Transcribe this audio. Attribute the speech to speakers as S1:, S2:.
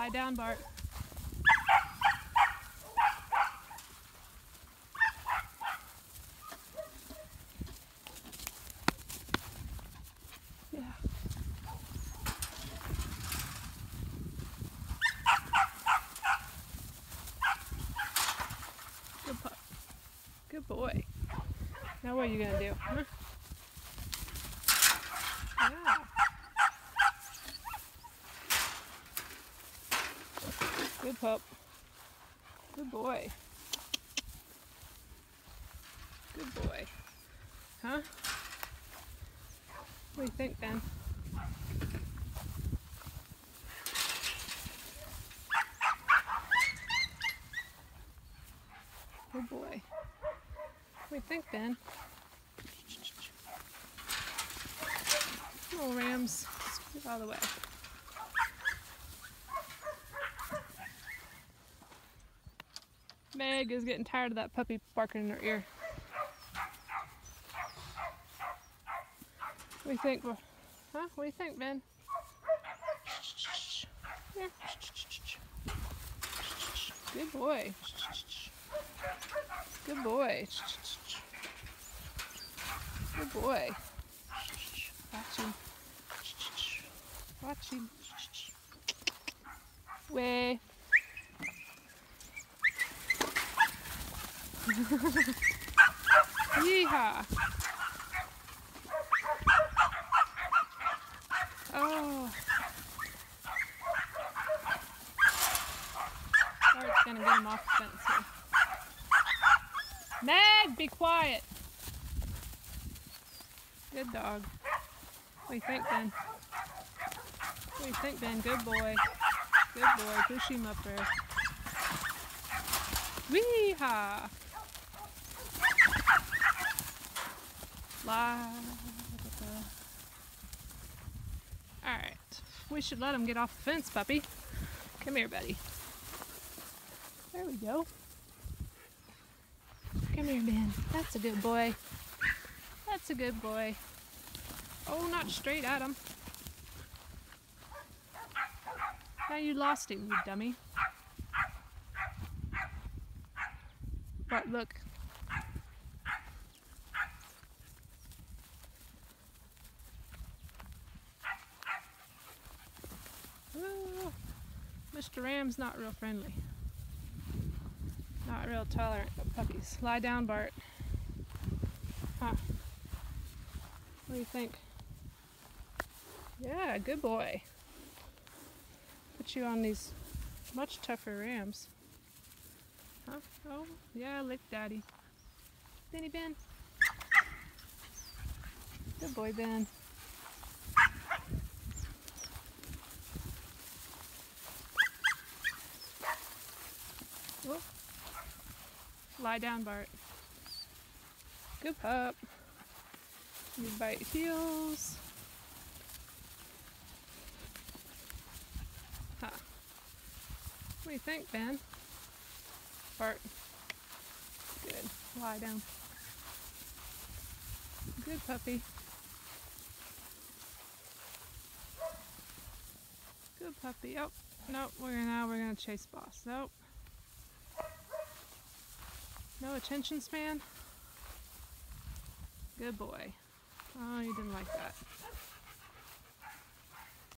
S1: Lie down, Bart. Yeah. Good pup. Good boy. Now what are you gonna do? Huh? Yeah. Good pup. Good boy. Good boy. Huh? What do you think, Ben? Good boy. What do you think, Ben? Little Rams, get out of the way. Meg is getting tired of that puppy barking in her ear. What do you think? Huh? What do you think, Ben? Here. Good boy. Good boy. Good boy. Watch him. Watch him. Way. Yeehaw. Oh. Bart's gonna get him off the fence here. Meg, be quiet. Good dog. What do you think, Ben? What do you think, Ben? Good boy. Good boy. Push him up there. Wee-haw. Alright. We should let him get off the fence, puppy. Come here, buddy. There we go. Come here, Ben. That's a good boy. That's a good boy. Oh, not straight at him. Now you lost him, you dummy. Bart, look. Ooh, Mr. Ram's not real friendly. Not real tolerant of puppies. Lie down, Bart. Huh. What do you think? Yeah, good boy. Put you on these much tougher Rams. Huh? Oh, yeah, lick Daddy. Benny Ben. Good boy, Ben. Oh. Lie down, Bart. Good pup. You bite heels. Huh. What do you think, Ben? Bart. Good. Lie down. Good puppy. Good puppy. Oh, nope. We're gonna chase Boss. Nope. No attention span. Good boy. Oh, you didn't like that.